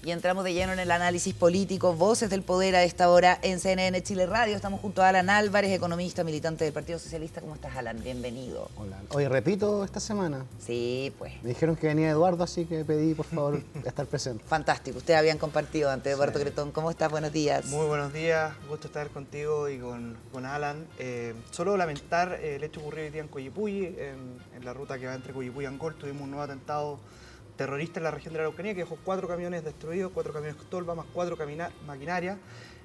Y entramos de lleno en el análisis político, Voces del Poder a esta hora en CNN Chile Radio. Estamos junto a Alan Álvarez, economista, militante del Partido Socialista. ¿Cómo estás, Alan? Bienvenido. Hola. Oye, repito esta semana. Sí, pues. Me dijeron que venía Eduardo, así que pedí, por favor, estar presente. Fantástico. Ustedes habían compartido antes, Eduardo Cretón. ¿Cómo estás? Buenos días. Muy buenos días. Gusto estar contigo y con Alan. Solo lamentar el hecho ocurrido hoy día en Coyipulli, en la ruta que va entre Coyipulli y Angol. Tuvimos un nuevo atentado terrorista en la región de la Araucanía que dejó 4 camiones destruidos, 4 camiones tolva más 4 maquinarias.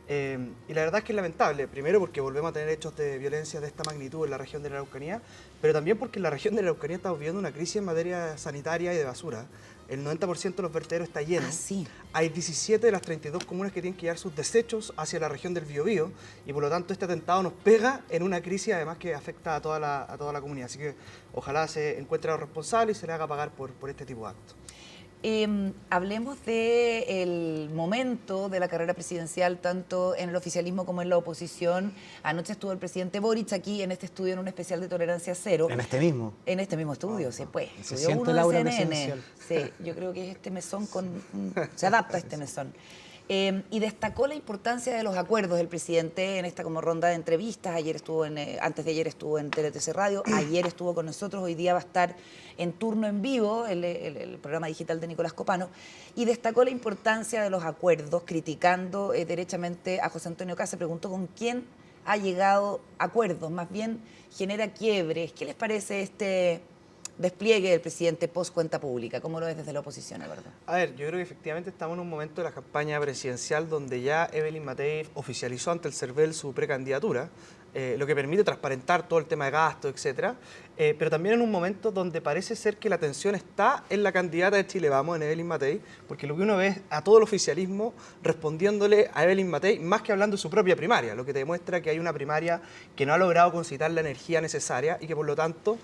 Y la verdad es que es lamentable, primero porque volvemos a tener hechos de violencia de esta magnitud en la región de la Araucanía, pero también porque en la región de la Araucanía estamos viviendo una crisis en materia sanitaria y de basura. El 90% de los vertederos está lleno. Ah, sí. Hay 17 de las 32 comunas que tienen que llevar sus desechos hacia la región del Biobío y por lo tanto este atentado nos pega en una crisis además que afecta a toda la comunidad. Así que ojalá se encuentre a los responsables y se le haga pagar por este tipo de actos. Hablemos del momento de la carrera presidencial, tanto en el oficialismo como en la oposición. Anoche estuvo el presidente Boric aquí en este estudio en un especial de Tolerancia Cero. ¿En este mismo? En este mismo estudio, sí, pues. Se Estudio siente uno el de aura CNN. presidencial. Sí, yo creo que es este mesón se adapta a este mesón. Y destacó la importancia de los acuerdos del presidente en esta como ronda de entrevistas. Antes de ayer estuvo en TLTC Radio, ayer estuvo con nosotros, hoy día va a estar en turno en vivo, el programa digital de Nicolás Copano, y destacó la importancia de los acuerdos, criticando derechamente a José Antonio Kast. Se preguntó con quién ha llegado a acuerdos, más bien genera quiebres. ¿Qué les parece este despliegue del presidente post cuenta pública? ¿Cómo lo ves desde la oposición, Eduardo? A ver, yo creo que efectivamente estamos en un momento de la campaña presidencial donde ya Evelyn Matei oficializó ante el CERVEL su precandidatura, lo que permite transparentar todo el tema de gastos, etcétera, pero también en un momento donde parece ser que la atención está en la candidata de Chile Vamos, en Evelyn Matei, porque lo que uno ve es a todo el oficialismo respondiéndole a Evelyn Matei, más que hablando de su propia primaria, lo que te demuestra que hay una primaria que no ha logrado concitar la energía necesaria y que por lo tanto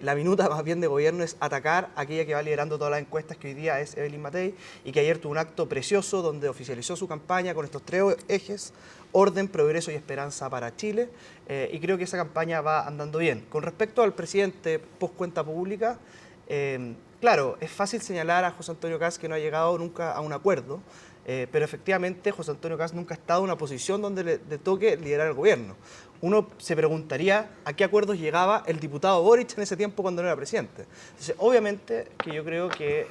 la minuta más bien de gobierno es atacar a aquella que va liderando todas las encuestas, que hoy día es Evelyn Matei, y que ayer tuvo un acto precioso donde oficializó su campaña con estos 3 ejes: orden, progreso y esperanza para Chile, y creo que esa campaña va andando bien. Con respecto al presidente post cuenta pública, claro, es fácil señalar a José Antonio Kast que no ha llegado nunca a un acuerdo, pero efectivamente José Antonio Kast nunca ha estado en una posición donde le toque liderar el gobierno. Uno se preguntaría a qué acuerdos llegaba el diputado Boric en ese tiempo cuando no era presidente. Entonces, obviamente que yo creo que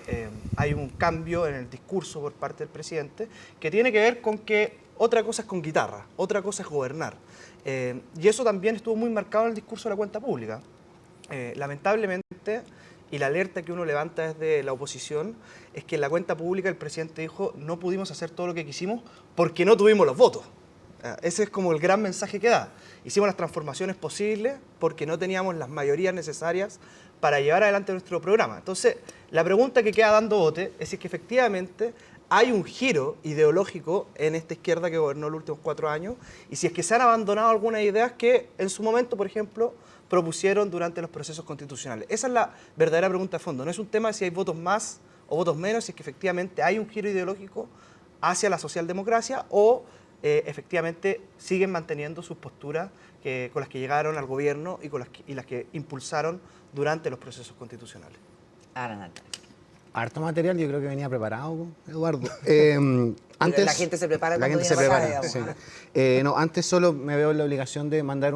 hay un cambio en el discurso por parte del presidente que tiene que ver con que otra cosa es con guitarra, otra cosa es gobernar. Y eso también estuvo muy marcado en el discurso de la cuenta pública. Lamentablemente, y la alerta que uno levanta desde la oposición, es que en la cuenta pública el presidente dijo: no pudimos hacer todo lo que quisimos porque no tuvimos los votos. Ese es como el gran mensaje que da. Hicimos las transformaciones posibles porque no teníamos las mayorías necesarias para llevar adelante nuestro programa. Entonces, la pregunta que queda dando bote es si es que efectivamente hay un giro ideológico en esta izquierda que gobernó los últimos 4 años y si es que se han abandonado algunas ideas que en su momento, por ejemplo, propusieron durante los procesos constitucionales. Esa es la verdadera pregunta de fondo. No es un tema de si hay votos más o votos menos, si es que efectivamente hay un giro ideológico hacia la socialdemocracia o efectivamente siguen manteniendo sus posturas con las que llegaron al gobierno y las que impulsaron durante los procesos constitucionales. Alan. Harto material, yo creo que venía preparado, Eduardo. Antes, la gente se prepara cuando viene acá, sí. No, antes solo me veo en la obligación de mandar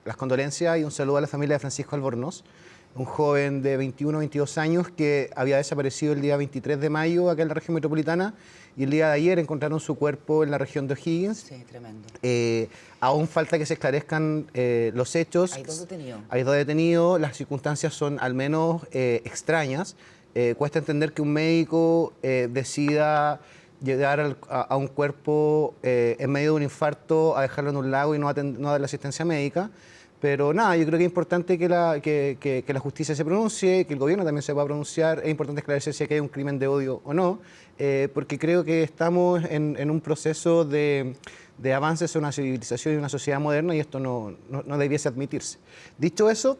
las condolencias y un saludo a la familia de Francisco Albornoz, un joven de 21 o 22 años que había desaparecido el día 23 de mayo acá en la región metropolitana y el día de ayer encontraron su cuerpo en la región de O'Higgins. Sí, tremendo. Aún falta que se esclarezcan los hechos. Hay 2 detenidos. Hay 2 detenidos, las circunstancias son al menos extrañas. Cuesta entender que un médico decida llegar a un cuerpo en medio de un infarto a dejarlo en un lago y no darle asistencia médica. Pero nada, yo creo que es importante que la justicia se pronuncie, que el gobierno también se pueda pronunciar. Es importante esclarecer si hay un crimen de odio o no, porque creo que estamos en un proceso de avances en una civilización y una sociedad moderna y esto no debiese admitirse. Dicho eso,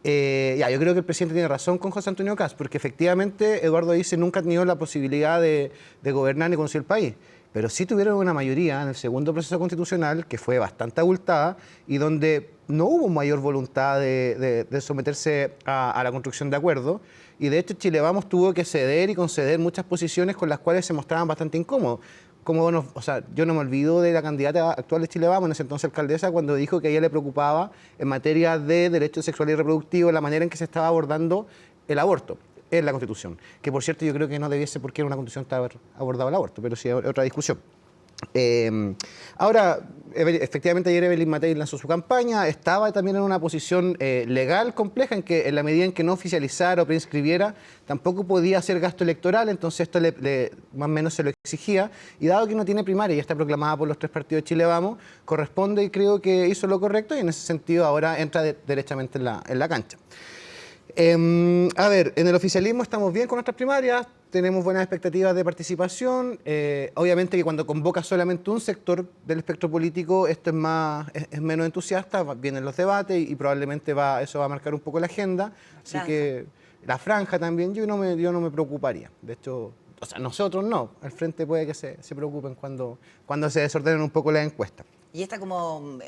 yo creo que el presidente tiene razón con José Antonio Kast, porque efectivamente Eduardo dice nunca ha tenido la posibilidad de gobernar ni conducir el país. pero sí tuvieron una mayoría en el segundo proceso constitucional que fue bastante abultada y donde no hubo mayor voluntad de someterse a la construcción de acuerdos. Y de hecho Chile Vamos tuvo que ceder y conceder muchas posiciones con las cuales se mostraban bastante incómodos. O sea, yo no me olvido de la candidata actual de Chile Vamos, en ese entonces alcaldesa, cuando dijo que a ella le preocupaba en materia de derechos sexuales y reproductivos la manera en que se estaba abordando el aborto en la Constitución. Que por cierto yo creo que no debiese porque en una Constitución estaba abordado el aborto, pero sí es otra discusión. Ahora, efectivamente ayer Evelyn Matei lanzó su campaña, estaba también en una posición legal compleja en que en la medida en que no oficializara o preinscribiera tampoco podía hacer gasto electoral, entonces esto más o menos se lo exigía, y dado que no tiene primaria y está proclamada por los 3 partidos de Chile Vamos, corresponde y creo que hizo lo correcto y en ese sentido ahora entra derechamente en la cancha. A ver, en el oficialismo estamos bien con nuestras primarias, tenemos buenas expectativas de participación. Obviamente que cuando convoca solamente un sector del espectro político, esto es menos entusiasta, vienen los debates y probablemente eso va a marcar un poco la agenda. Así que la franja también, yo no me preocuparía. De hecho, o sea, nosotros no, al frente puede que se preocupen cuando se desordenen un poco las encuestas. Y esta como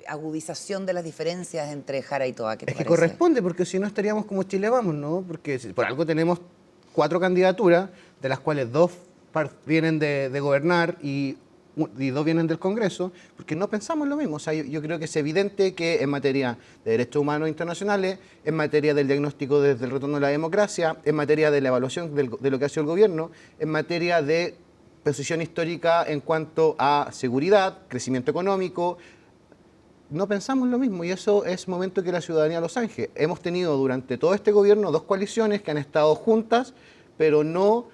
agudización de las diferencias entre Jara y Toa, ¿qué te Es que parece? corresponde, porque si no estaríamos como Chile Vamos, ¿no? Porque por algo tenemos 4 candidaturas, de las cuales 2 vienen de gobernar y 2 vienen del Congreso, porque no pensamos lo mismo. O sea, yo creo que es evidente que en materia de derechos humanos internacionales, en materia del diagnóstico desde el retorno a la democracia, en materia de la evaluación de lo que ha sido el gobierno, en materia de posición histórica en cuanto a seguridad, crecimiento económico, no pensamos lo mismo y eso es momento que la ciudadanía lo zanje. Hemos tenido durante todo este gobierno 2 coaliciones que han estado juntas, pero no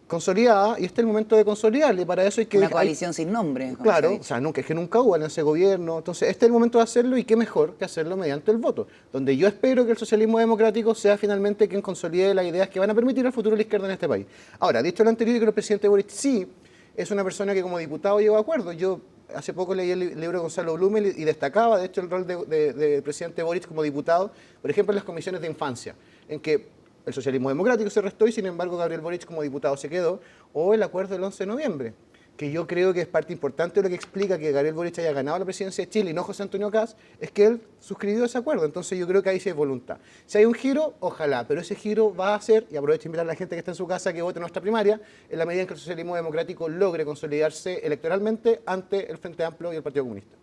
consolidadas, y este es el momento de consolidarle. Para eso hay que... Una coalición sin nombre. Claro, o sea, es que nunca hubo en ese gobierno. Entonces, este es el momento de hacerlo y qué mejor que hacerlo mediante el voto, donde yo espero que el socialismo democrático sea finalmente quien consolide las ideas que van a permitir el futuro de la izquierda en este país. Ahora, dicho lo anterior, yo creo que el presidente Boric sí es una persona que como diputado llegó a acuerdo. Yo hace poco leí el libro de Gonzalo Blumel y destacaba, de hecho, el rol del presidente Boric como diputado, por ejemplo, en las comisiones de infancia, en que el socialismo democrático se restó y, sin embargo, Gabriel Boric como diputado se quedó, o el acuerdo del 11 de noviembre, que yo creo que es parte importante de lo que explica que Gabriel Boric haya ganado la presidencia de Chile y no José Antonio Kast, es que él suscribió ese acuerdo. Entonces yo creo que ahí sí hay voluntad. Si hay un giro, ojalá, pero ese giro va a ser, y aprovecho de invitar a la gente que está en su casa que vote en nuestra primaria, en la medida en que el socialismo democrático logre consolidarse electoralmente ante el Frente Amplio y el Partido Comunista.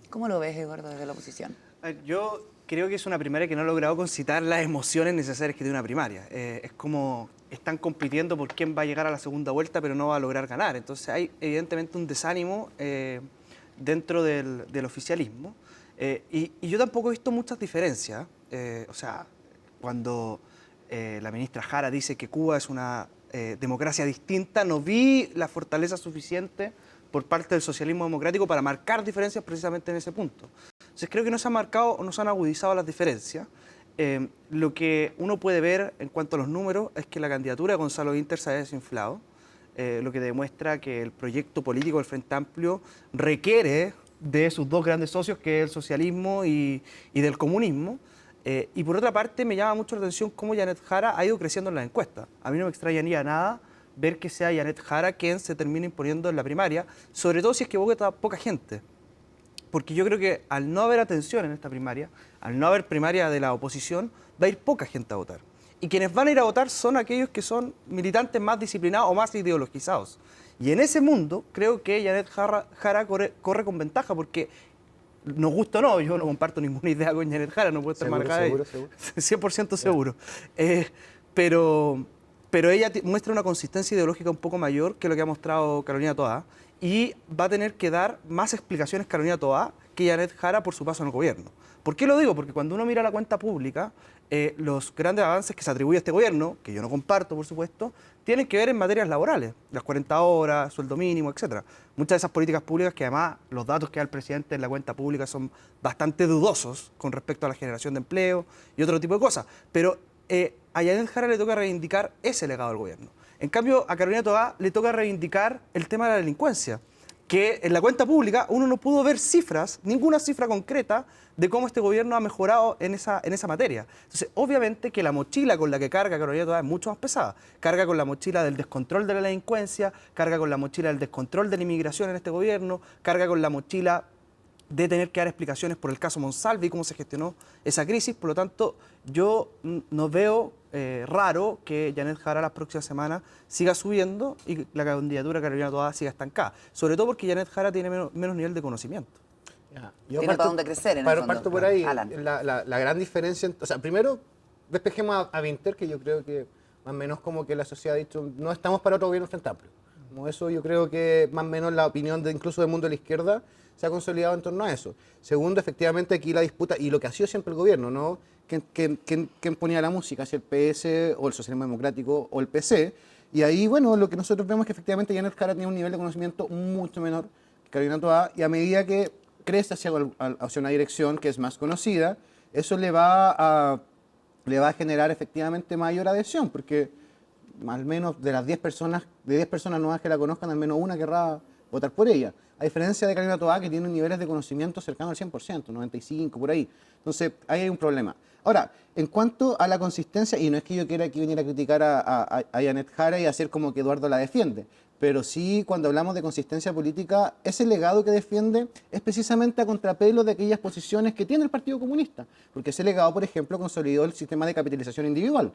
¿Cómo lo ves, Eduardo, desde la oposición? Yo creo que es una primaria que no ha logrado concitar las emociones necesarias que tiene una primaria. Es como están compitiendo por quién va a llegar a la segunda vuelta, pero no va a lograr ganar. Entonces hay evidentemente un desánimo dentro del oficialismo. Y yo tampoco he visto muchas diferencias. O sea, cuando la ministra Jara dice que Cuba es una democracia distinta, no vi la fortaleza suficiente por parte del socialismo democrático para marcar diferencias precisamente en ese punto. Entonces creo que no se han marcado o no se han agudizado las diferencias. Lo que uno puede ver en cuanto a los números es que la candidatura de Gonzalo Inter se ha desinflado, lo que demuestra que el proyecto político del Frente Amplio requiere de sus 2 grandes socios, que es el socialismo y del comunismo. Y por otra parte me llama mucho la atención cómo Yanet Jara ha ido creciendo en las encuestas. A mí no me extrañaría nada ver que sea Yanet Jara quien se termine imponiendo en la primaria, sobre todo si es que vota poca gente. Porque yo creo que al no haber atención en esta primaria, al no haber primaria de la oposición, va a ir poca gente a votar. Y quienes van a ir a votar son aquellos que son militantes más disciplinados o más ideologizados. Y en ese mundo creo que Yanet Jara corre con ventaja, porque nos gusta o no, yo no comparto ninguna idea con Yanet Jara, no puedo estar marcada ahí. Seguro. 100% seguro. Pero ella muestra una consistencia ideológica un poco mayor que lo que ha mostrado Carolina Toá, y va a tener que dar más explicaciones Carolina Toá que Yanet Jara por su paso en el gobierno. ¿Por qué lo digo? Porque cuando uno mira la cuenta pública, los grandes avances que se atribuye a este gobierno, que yo no comparto, por supuesto, tienen que ver en materias laborales, las 40 horas, sueldo mínimo, etc. Muchas de esas políticas públicas, que además los datos que da el presidente en la cuenta pública son bastante dudosos con respecto a la generación de empleo y otro tipo de cosas. Pero a Yanet Jara le toca reivindicar ese legado del gobierno. En cambio, a Carolina Toá le toca reivindicar el tema de la delincuencia, que en la cuenta pública uno no pudo ver cifras, ninguna cifra concreta de cómo este gobierno ha mejorado en esa materia. Entonces, obviamente que la mochila con la que carga Carolina Toá es mucho más pesada. Carga con la mochila del descontrol de la delincuencia, carga con la mochila del descontrol de la inmigración en este gobierno, carga con la mochila de tener que dar explicaciones por el caso Monsalve y cómo se gestionó esa crisis. Por lo tanto, yo no veo raro que Janet Jara las próximas semanas siga subiendo y la candidatura de Carolina Toá siga estancada. Sobre todo porque Janet Jara tiene menos nivel de conocimiento. Ya, Tiene para dónde crecer en el fondo. Parto por ahí. Alan. La gran diferencia, o sea, primero despejemos a Vinter, que yo creo que más o menos como que la sociedad ha dicho, no estamos para otro gobierno Frente Amplio. Como eso yo creo que más o menos la opinión incluso del mundo de la izquierda se ha consolidado en torno a eso. Segundo, efectivamente aquí la disputa, y lo que ha sido siempre el gobierno, ¿no? ¿Quién ponía la música? Si el PS o el Socialismo Democrático o el PC. Y ahí, bueno, lo que nosotros vemos es que efectivamente Janet Jara tiene un nivel de conocimiento mucho menor que Carolina Toá, y a medida que crece hacia una dirección que es más conocida, eso le va a generar efectivamente mayor adhesión, porque al menos de 10 personas nuevas que la conozcan, al menos una querrá votar por ella. A diferencia de Carolina Toá, que tiene niveles de conocimiento cercanos al 100%, 95%, por ahí. Entonces, ahí hay un problema. Ahora, en cuanto a la consistencia, y no es que yo quiera aquí venir a criticar a Janet Jara y hacer como que Eduardo la defiende, pero sí, cuando hablamos de consistencia política, ese legado que defiende es precisamente a contrapelo de aquellas posiciones que tiene el Partido Comunista, porque ese legado, por ejemplo, consolidó el sistema de capitalización individual.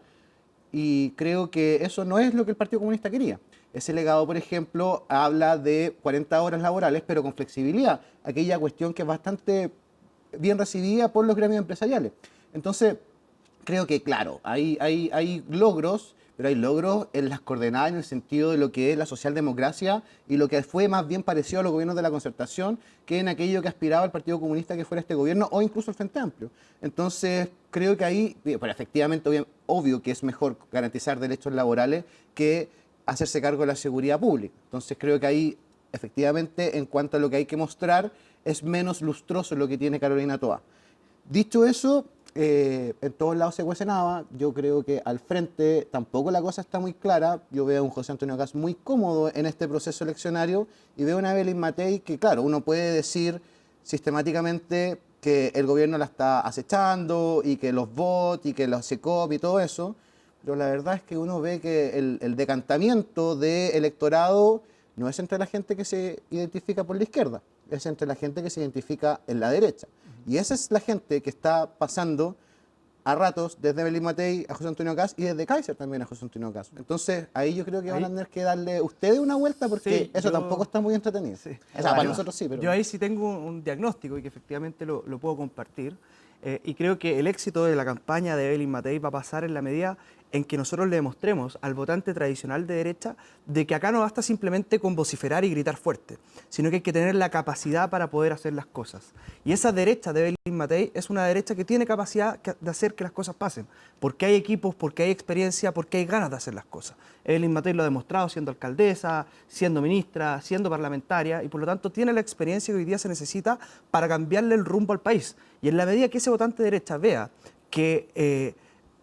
Y creo que eso no es lo que el Partido Comunista quería. Ese legado, por ejemplo, habla de 40 horas laborales, pero con flexibilidad, aquella cuestión que es bastante bien recibida por los gremios empresariales. Entonces, creo que, claro, hay logros, pero hay logros en las coordenadas en el sentido de lo que es la socialdemocracia y lo que fue más bien parecido a los gobiernos de la Concertación que en aquello que aspiraba el Partido Comunista que fuera este gobierno o incluso el Frente Amplio. Entonces, creo que ahí, pero efectivamente, obvio que es mejor garantizar derechos laborales que hacerse cargo de la seguridad pública. Entonces, creo que ahí, efectivamente, en cuanto a lo que hay que mostrar, es menos lustroso lo que tiene Carolina Toá. Dicho eso, en todos lados se cuece nada. Yo creo que al frente tampoco la cosa está muy clara. Yo veo a un José Antonio Caz muy cómodo en este proceso eleccionario y veo a una Evelyn Matei que, claro, uno puede decir sistemáticamente que el gobierno la está acechando y que los bots y que los SECOP y todo eso, pero la verdad es que uno ve que el decantamiento de electorado no es entre la gente que se identifica por la izquierda, es entre la gente que se identifica en la derecha. Y esa es la gente que está pasando a ratos desde Evelyn Matei a José Antonio Caz y desde Kaiser también a José Antonio Caz. Entonces, ahí yo creo que van a tener que darle ustedes una vuelta porque Sí, eso tampoco está muy entretenido. Sí. O sea, para nosotros sí, pero... Yo ahí sí tengo un diagnóstico y que efectivamente lo puedo compartir. Y creo que el éxito de la campaña de Evelyn Matei va a pasar en la medida en que nosotros le demostremos al votante tradicional de derecha de que acá no basta simplemente con vociferar y gritar fuerte, sino que hay que tener la capacidad para poder hacer las cosas. Y esa derecha de Evelyn Matei es una derecha que tiene capacidad de hacer que las cosas pasen, porque hay equipos, porque hay experiencia, porque hay ganas de hacer las cosas. Evelyn Matei lo ha demostrado siendo alcaldesa, siendo ministra, siendo parlamentaria, y por lo tanto tiene la experiencia que hoy día se necesita para cambiarle el rumbo al país. Y en la medida que ese votante de derecha vea que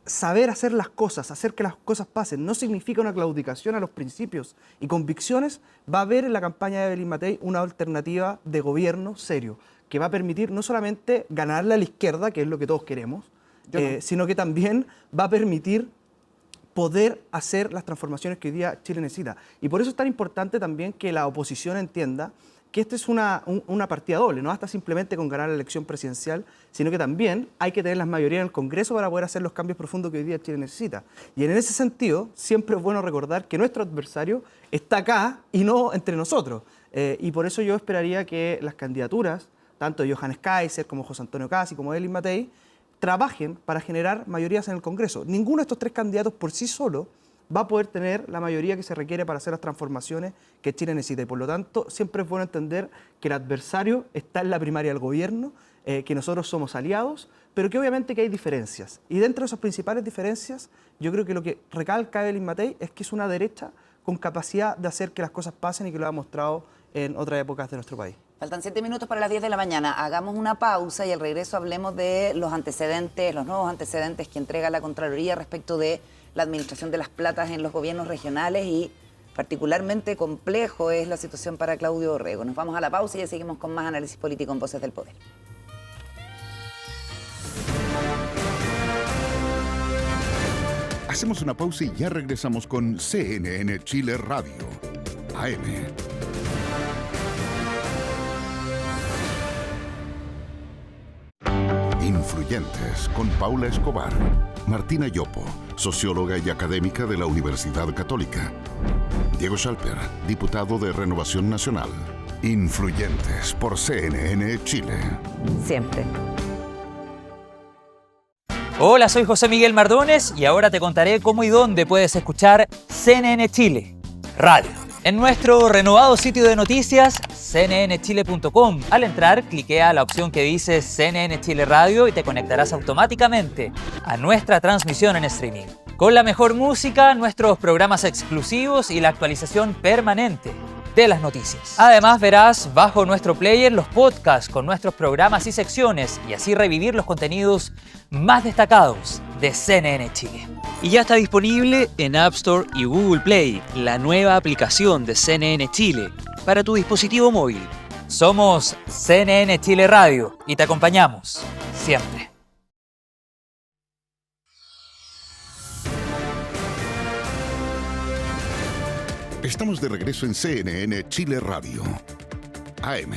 saber hacer las cosas, hacer que las cosas pasen, no significa una claudicación a los principios y convicciones, va a haber en la campaña de Evelyn Matei una alternativa de gobierno serio, que va a permitir no solamente ganarle a la izquierda, que es lo que todos queremos, sino que también va a permitir poder hacer las transformaciones que hoy día Chile necesita. Y por eso es tan importante también que la oposición entienda que esta es una partida doble, no basta simplemente con ganar la elección presidencial, sino que también hay que tener las mayorías en el Congreso para poder hacer los cambios profundos que hoy día Chile necesita. Y en ese sentido, siempre es bueno recordar que nuestro adversario está acá y no entre nosotros. Y por eso yo esperaría que las candidaturas, tanto de Johannes Kaiser como José Antonio Caz y como Evelyn Matei, trabajen para generar mayorías en el Congreso. Ninguno de estos tres candidatos por sí solo va a poder tener la mayoría que se requiere para hacer las transformaciones que Chile necesita. Y por lo tanto, siempre es bueno entender que el adversario está en la primaria del gobierno, que nosotros somos aliados, pero que obviamente que hay diferencias. Y dentro de esas principales diferencias, yo creo que lo que recalca Evelyn Matei es que es una derecha con capacidad de hacer que las cosas pasen y que lo ha mostrado en otras épocas de nuestro país. Faltan 7 minutos para las 10 de la mañana. Hagamos una pausa y al regreso hablemos de los antecedentes, los nuevos antecedentes que entrega la Contraloría respecto de la administración de las platas en los gobiernos regionales y particularmente complejo es la situación para Claudio Orrego. Nos vamos a la pausa y ya seguimos con más análisis político en Voces del Poder. Hacemos una pausa y ya regresamos con CNN Chile Radio, AM. Influyentes con Paula Escobar, Martina Yopo, socióloga y académica de la Universidad Católica, Diego Schalper, diputado de Renovación Nacional. Influyentes por CNN Chile. Siempre. Hola, soy José Miguel Mardones y ahora te contaré cómo y dónde puedes escuchar CNN Chile Radio. En nuestro renovado sitio de noticias, cnnchile.com. Al entrar, cliquea la opción que dice CNN Chile Radio y te conectarás automáticamente a nuestra transmisión en streaming. Con la mejor música, nuestros programas exclusivos y la actualización permanente de las noticias. Además, verás bajo nuestro player los podcasts con nuestros programas y secciones y así revivir los contenidos más destacados de CNN Chile. Y ya está disponible en App Store y Google Play la nueva aplicación de CNN Chile para tu dispositivo móvil. Somos CNN Chile Radio y te acompañamos siempre. Estamos de regreso en CNN Chile Radio, AM.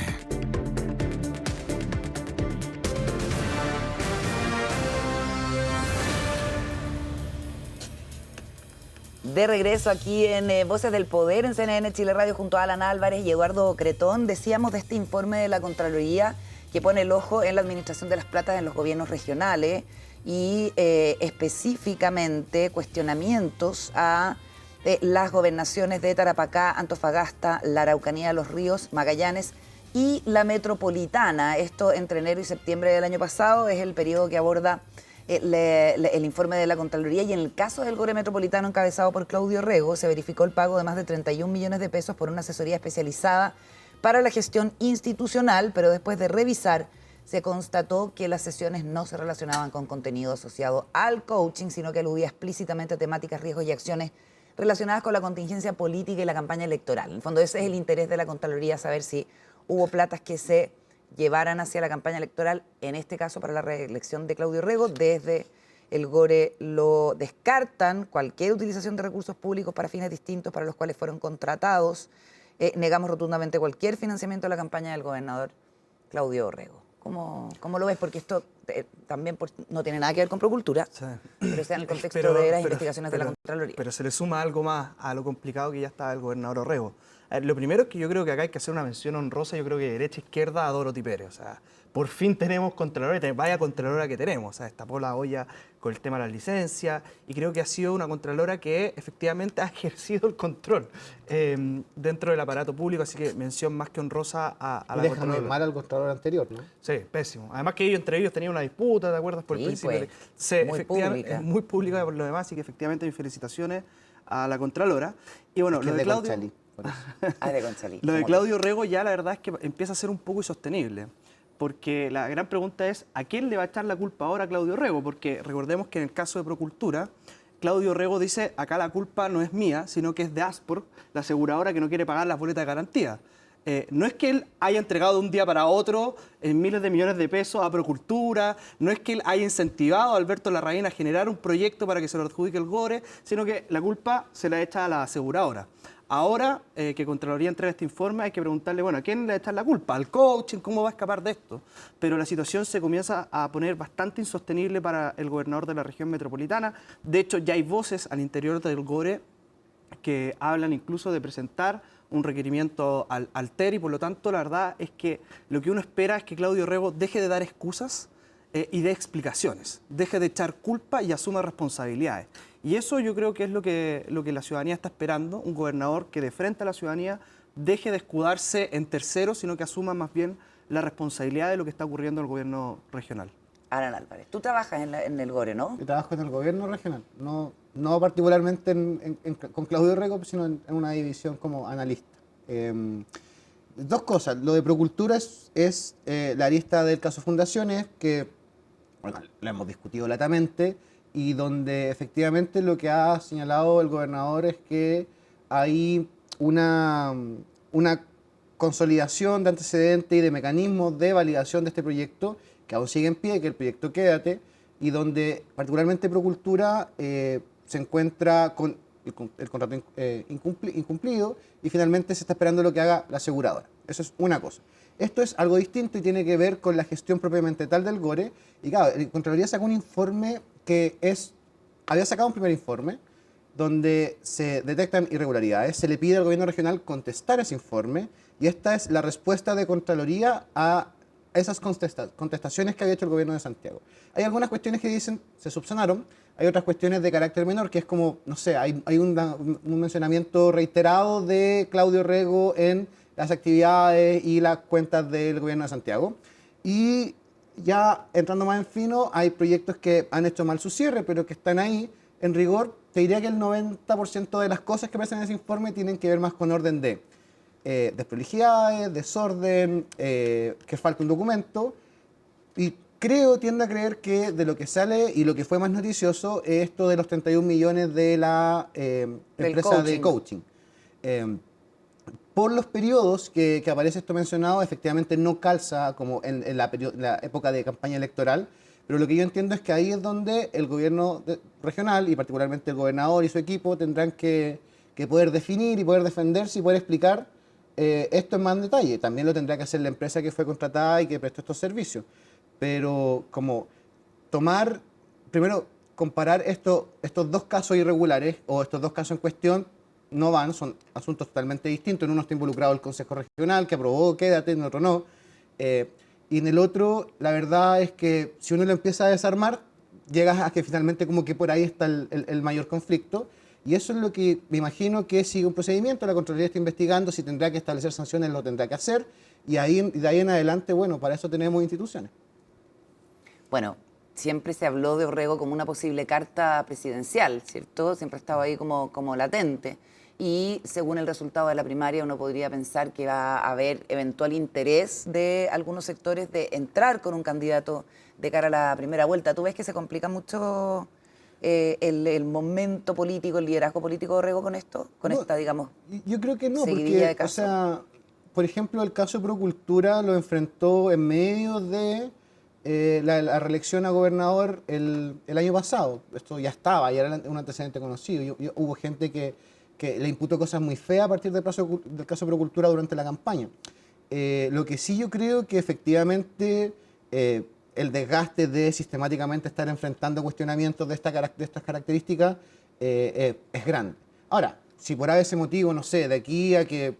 De regreso aquí en Voces del Poder, en CNN Chile Radio, junto a Alan Álvarez y Eduardo Cretón. Decíamos de este informe de la Contraloría que pone el ojo en la administración de las platas en los gobiernos regionales y específicamente cuestionamientos a las gobernaciones de Tarapacá, Antofagasta, la Araucanía, Los Ríos, Magallanes y la metropolitana. Esto entre enero y septiembre del año pasado es el periodo que aborda el informe de la Contraloría, y en el caso del Gore Metropolitano encabezado por Claudio Orrego se verificó el pago de más de 31 millones de pesos por una asesoría especializada para la gestión institucional, pero después de revisar se constató que las sesiones no se relacionaban con contenido asociado al coaching, sino que aludía explícitamente a temáticas, riesgos y acciones relacionadas con la contingencia política y la campaña electoral. En el fondo ese es el interés de la Contraloría, saber si hubo platas que se llevaran hacia la campaña electoral, en este caso para la reelección de Claudio Orrego. Desde el Gore lo descartan, cualquier utilización de recursos públicos para fines distintos para los cuales fueron contratados. Negamos rotundamente cualquier financiamiento de la campaña del gobernador Claudio Orrego. ¿Cómo lo ves? Porque esto también no tiene nada que ver con Procultura, sí, pero está en el contexto de las investigaciones de la Contraloría. Pero se le suma algo más a lo complicado que ya está el gobernador Orrego. Lo primero es que yo creo que acá hay que hacer una mención honrosa, yo creo que de derecha a izquierda, a Dorothy Pérez. O sea, por fin tenemos Contralora, vaya Contralora que tenemos. O sea, destapó la olla con el tema de las licencias y creo que ha sido una Contralora que efectivamente ha ejercido el control dentro del aparato público, así que mención más que honrosa a la Dejan Contralora. mal al Contralor anterior, ¿no? Sí, pésimo. Además que entre ellos tenían una disputa, ¿te acuerdas? Por el principio. Pues, muy pública. Muy pública por lo demás, así que efectivamente mis felicitaciones a la Contralora. Y bueno, lo de Claudio... Lo de Claudio Orrego ya la verdad es que empieza a ser un poco insostenible, porque la gran pregunta es ¿a quién le va a echar la culpa ahora a Claudio Orrego? Porque recordemos que en el caso de Procultura, Claudio Orrego dice acá la culpa no es mía, sino que es de Aspor, la aseguradora que no quiere pagar las boletas de garantía. No es que él haya entregado de un día para otro miles de millones de pesos a Procultura, no es que él haya incentivado a Alberto Larraín a generar un proyecto para que se lo adjudique el Gore, sino que la culpa se la echa a la aseguradora. Ahora que Contraloría entrega este informe hay que preguntarle, bueno, ¿a quién le echar la culpa? ¿Al coaching? ¿Cómo va a escapar de esto? Pero la situación se comienza a poner bastante insostenible para el gobernador de la región metropolitana. De hecho, ya hay voces al interior del Gore que hablan incluso de presentar un requerimiento al TER y por lo tanto la verdad es que lo que uno espera es que Claudio Orrego deje de dar excusas y dé explicaciones, deje de echar culpa y asuma responsabilidades. Y eso yo creo que es lo que la ciudadanía está esperando, un gobernador que de frente a la ciudadanía deje de escudarse en terceros, sino que asuma más bien la responsabilidad de lo que está ocurriendo en el gobierno regional. Alan Álvarez, tú trabajas en el Gore, ¿no? Yo trabajo en el gobierno regional, no particularmente con Claudio Orrego, sino en una división como analista. Dos cosas, lo de Procultura es la lista del caso Fundaciones, que bueno, lo hemos discutido latamente, y donde efectivamente lo que ha señalado el gobernador es que hay una consolidación de antecedentes y de mecanismos de validación de este proyecto, que aún sigue en pie, que es el proyecto Quédate, y donde particularmente Procultura se encuentra con el contrato incumplido y finalmente se está esperando lo que haga la aseguradora. Eso es una cosa. Esto es algo distinto y tiene que ver con la gestión propiamente tal del GORE. Y claro, la Contraloría sacó un informe había sacado un primer informe donde se detectan irregularidades. Se le pide al gobierno regional contestar ese informe y esta es la respuesta de Contraloría a esas contestaciones que había hecho el gobierno de Santiago. Hay algunas cuestiones que dicen se subsanaron, hay otras cuestiones de carácter menor, que es como, no sé, hay un mencionamiento reiterado de Claudio Rego en las actividades y las cuentas del gobierno de Santiago. Y ya entrando más en fino, hay proyectos que han hecho mal su cierre, pero que están ahí. En rigor, te diría que el 90% de las cosas que aparecen en ese informe tienen que ver más con orden de desprolijidades, desorden, que falta un documento. Y tiendo a creer que de lo que sale y lo que fue más noticioso es esto de los 31 millones de la empresa de coaching. Por los periodos que aparece esto mencionado, efectivamente no calza como en la época de campaña electoral, pero lo que yo entiendo es que ahí es donde el gobierno regional y particularmente el gobernador y su equipo tendrán que poder definir y poder defenderse y poder explicar esto en más detalle. También lo tendrá que hacer la empresa que fue contratada y que prestó estos servicios. Pero como primero comparar estos dos casos irregulares o estos dos casos en cuestión no son asuntos totalmente distintos. En uno está involucrado el Consejo Regional que aprobó Quédate, en otro no. Y en el otro, la verdad es que si uno lo empieza a desarmar, llegas a que finalmente como que por ahí está el mayor conflicto. Y eso es lo que me imagino que sigue un procedimiento, la Contraloría está investigando, si tendrá que establecer sanciones lo tendrá que hacer, y de ahí en adelante, bueno, para eso tenemos instituciones. Bueno, siempre se habló de Orrego como una posible carta presidencial, ¿cierto? Siempre estaba ahí como latente. Y según el resultado de la primaria, uno podría pensar que va a haber eventual interés de algunos sectores de entrar con un candidato de cara a la primera vuelta. ¿Tú ves que se complica mucho el momento político, el liderazgo político de Orrego con esto? Con esta, digamos, yo creo que no, seguidilla porque, de casos. o sea, por ejemplo, el caso de Procultura lo enfrentó en medio de la reelección a gobernador el año pasado. Esto ya estaba, ya era un antecedente conocido. Hubo gente que le imputó cosas muy feas a partir del caso de Procultura durante la campaña. Lo que sí yo creo que efectivamente el desgaste de sistemáticamente estar enfrentando cuestionamientos de estas características es grande. Ahora, si por ese motivo, no sé, de aquí a que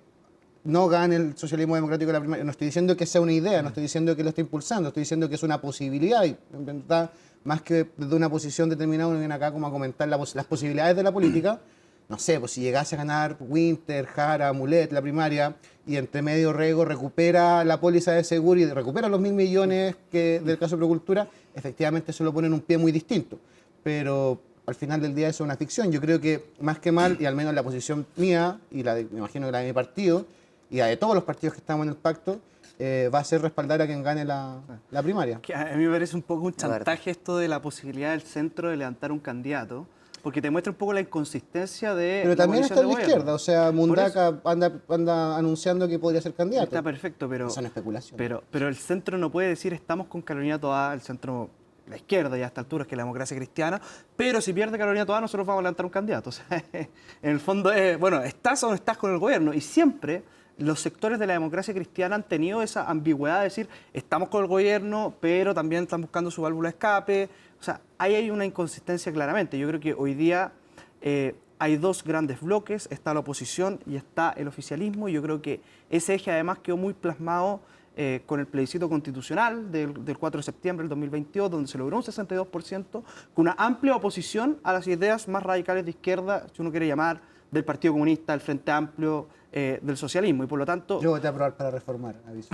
no gane el socialismo democrático de la primaria, no estoy diciendo que sea una idea, no estoy diciendo que lo esté impulsando, estoy diciendo que es una posibilidad y en verdad, más que desde una posición determinada, uno viene acá como a comentar las posibilidades de la política. No sé, pues si llegase a ganar Winter, Jara, Mulet, la primaria, y entre medio Rego recupera la póliza de seguro y recupera los 1.000 millones del caso de Procultura, efectivamente eso lo pone en un pie muy distinto. Pero al final del día eso es una ficción. Yo creo que más que mal, y al menos la posición mía, y me imagino que la de mi partido, y la de todos los partidos que estamos en el pacto, va a ser respaldar a quien gane la primaria. Que a mí me parece un poco un chantaje esto de la posibilidad del centro de levantar un candidato, porque te muestra un poco la inconsistencia de pero también está en la izquierda, o sea, Mundaca anda anunciando que podría ser candidato. Está perfecto, pero son especulaciones. Pero el centro no puede decir estamos con Carolina Toá, el centro, la izquierda ya a esta altura, es que la democracia cristiana, pero si pierde Carolina Toá nosotros vamos a levantar un candidato. O sea, en el fondo es, bueno, ¿estás o no estás con el gobierno? Y siempre los sectores de la democracia cristiana han tenido esa ambigüedad de decir estamos con el gobierno, pero también están buscando su válvula de escape. O sea, ahí hay una inconsistencia claramente. Yo creo que hoy día hay dos grandes bloques, está la oposición y está el oficialismo. Y yo creo que ese eje además quedó muy plasmado con el plebiscito constitucional del 4 de septiembre del 2022, donde se logró un 62%, con una amplia oposición a las ideas más radicales de izquierda, si uno quiere llamar, del Partido Comunista, del Frente Amplio, del socialismo. Y por lo tanto... Yo voy a aprobar para reformar, aviso.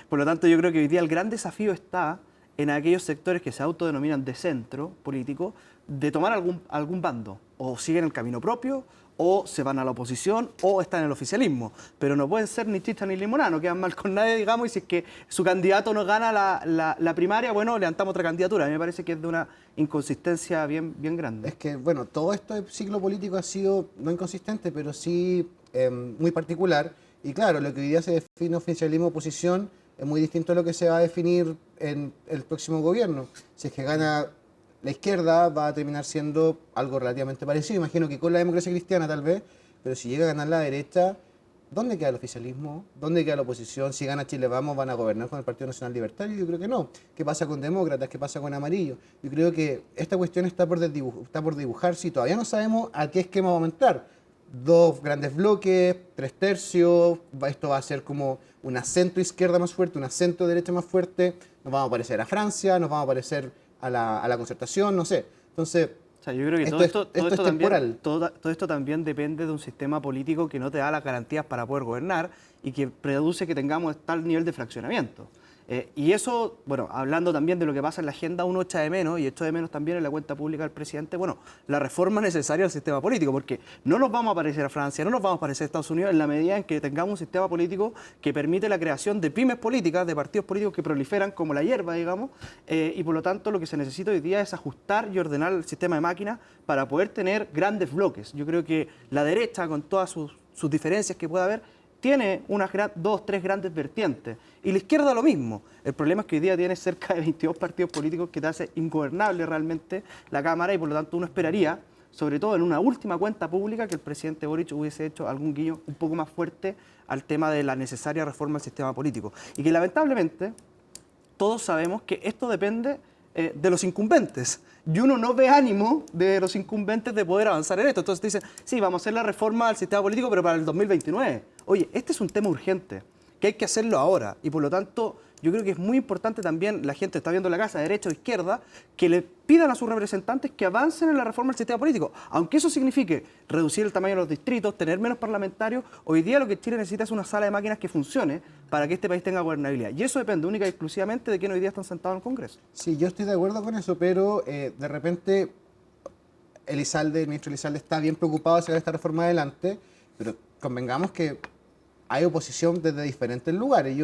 Por lo tanto, yo creo que hoy día el gran desafío está en aquellos sectores que se autodenominan de centro político, de tomar algún bando. O siguen el camino propio, o se van a la oposición, o están en el oficialismo. Pero no pueden ser ni chistas ni limonadas, no quedan mal con nadie, digamos, y si es que su candidato no gana la primaria, bueno, levantamos otra candidatura. A mí me parece que es de una inconsistencia bien grande. Es que, bueno, todo este ciclo político ha sido, no inconsistente, pero sí muy particular. Y claro, lo que hoy día se define oficialismo-oposición es muy distinto a lo que se va a definir en el próximo gobierno. Si es que gana la izquierda, va a terminar siendo algo relativamente parecido. Imagino que con la democracia cristiana tal vez, pero si llega a ganar la derecha, ¿dónde queda el oficialismo? ¿Dónde queda la oposición? Si gana Chile Vamos, ¿van a gobernar con el Partido Nacional Libertario? Yo creo que no. ¿Qué pasa con demócratas? ¿Qué pasa con amarillo? Yo creo que esta cuestión está por dibujarse y todavía no sabemos a qué esquema vamos a entrar. 2 grandes bloques, 3 tercios, esto va a ser como una centro-izquierda más fuerte, una centro-derecha más fuerte, nos vamos a parecer a Francia, nos vamos a parecer a la concertación, no sé. Entonces, o sea, yo creo que esto es temporal. Todo esto también depende de un sistema político que no te da las garantías para poder gobernar y que produce que tengamos tal nivel de fraccionamiento. Y eso, bueno, hablando también de lo que pasa en la agenda, uno echa de menos, y echo de menos también en la cuenta pública del presidente, bueno, la reforma necesaria al sistema político, porque no nos vamos a parecer a Francia, no nos vamos a parecer a Estados Unidos en la medida en que tengamos un sistema político que permite la creación de pymes políticas, de partidos políticos que proliferan como la hierba, digamos, y por lo tanto lo que se necesita hoy día es ajustar y ordenar el sistema de máquinas para poder tener grandes bloques. Yo creo que la derecha, con todas sus diferencias que pueda haber, tiene unas 2, 3 grandes vertientes. Y la izquierda lo mismo. El problema es que hoy día tiene cerca de 22 partidos políticos que te hace ingobernable realmente la Cámara y por lo tanto uno esperaría, sobre todo en una última cuenta pública, que el presidente Boric hubiese hecho algún guiño un poco más fuerte al tema de la necesaria reforma del sistema político. Y que lamentablemente todos sabemos que esto depende de los incumbentes. Y uno no ve ánimo de los incumbentes de poder avanzar en esto. Entonces dicen, sí, vamos a hacer la reforma al sistema político, pero para el 2029. Oye, este es un tema urgente, que hay que hacerlo ahora. Y por lo tanto, yo creo que es muy importante también, la gente está viendo la casa, derecha o izquierda, que le pidan a sus representantes que avancen en la reforma del sistema político. Aunque eso signifique reducir el tamaño de los distritos, tener menos parlamentarios, hoy día lo que Chile necesita es una sala de máquinas que funcione para que este país tenga gobernabilidad. Y eso depende única y exclusivamente de quién hoy día están sentados en el Congreso. Sí, yo estoy de acuerdo con eso, pero de repente el ministro Elizalde está bien preocupado de sacar esta reforma adelante, pero convengamos que hay oposición desde diferentes lugares.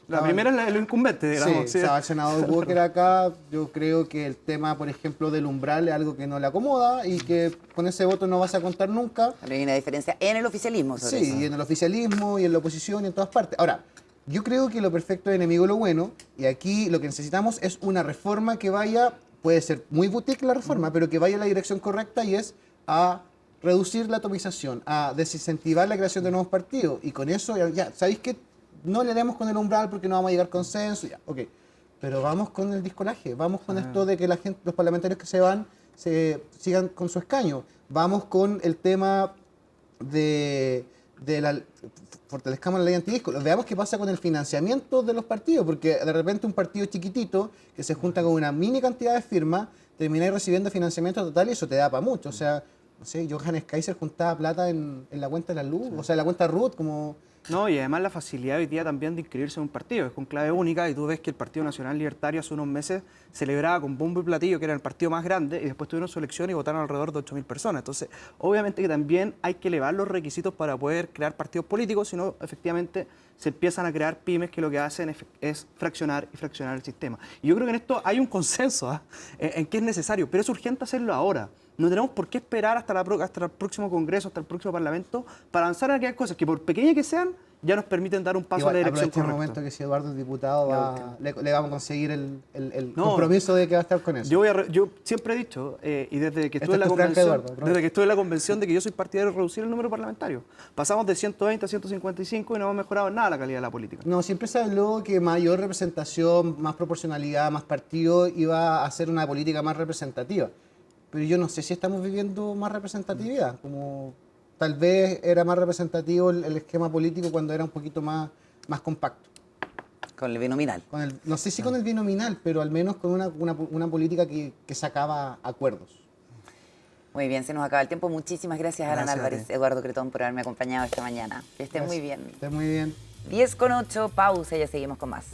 La primera es la de los incumbentes, digamos. Sí, estaba el senador Walker acá. Yo creo que el tema, por ejemplo, del umbral es algo que no le acomoda y que con ese voto no vas a contar nunca. Pero hay una diferencia en el oficialismo sobre eso. Sí, y en el oficialismo y en la oposición y en todas partes. Ahora, yo creo que lo perfecto es enemigo de lo bueno y aquí lo que necesitamos es una reforma que vaya, puede ser muy boutique la reforma, pero que vaya en la dirección correcta y es a reducir la atomización, a desincentivar la creación de nuevos partidos y con eso ya ¿sabéis qué? No le demos con el umbral porque no vamos a llegar a consenso, ya, ok. Pero vamos con el discolaje, vamos con esto de que la gente, los parlamentarios que se van sigan con su escaño. Vamos con el tema fortalezcamos la ley antidisco. Veamos qué pasa con el financiamiento de los partidos, porque de repente un partido chiquitito que se junta con una mini cantidad de firmas termina recibiendo financiamiento total y eso te da para mucho. O sea, no sé, Johannes Kaiser juntaba plata en la cuenta de la luz, o sea, en la cuenta RUT, como... No, y además la facilidad hoy día también de inscribirse en un partido, es con clave única y tú ves que el Partido Nacional Libertario hace unos meses celebraba con bombo y platillo que era el partido más grande y después tuvieron su elección y votaron alrededor de 8.000 personas. Entonces, obviamente que también hay que elevar los requisitos para poder crear partidos políticos, sino efectivamente se empiezan a crear pymes que lo que hacen es fraccionar y fraccionar el sistema. Y yo creo que en esto hay un consenso en que es necesario, pero es urgente hacerlo ahora. No tenemos por qué esperar hasta el próximo Congreso, hasta el próximo Parlamento, para avanzar en aquellas cosas que, por pequeñas que sean, ya nos permiten dar un paso igual, a la dirección correcta. En el momento que si Eduardo es diputado, le vamos a conseguir el compromiso de que va a estar con eso. Yo siempre he dicho, y desde que estuve en la convención, de que yo soy partidario de reducir el número parlamentario. Pasamos de 120 a 155 y no hemos mejorado en nada la calidad de la política. No, siempre se habló que mayor representación, más proporcionalidad, más partido iba a hacer una política más representativa. Pero yo no sé si estamos viviendo más representatividad, como tal vez era más representativo el esquema político cuando era un poquito más compacto. Con el binominal. No sé si con el binominal, pero al menos con una política que sacaba acuerdos. Muy bien, se nos acaba el tiempo. Muchísimas gracias, Alan Álvarez, Eduardo Cretón, por haberme acompañado esta mañana. Que estén muy bien. Que estén muy bien. 10:08, pausa y ya seguimos con más.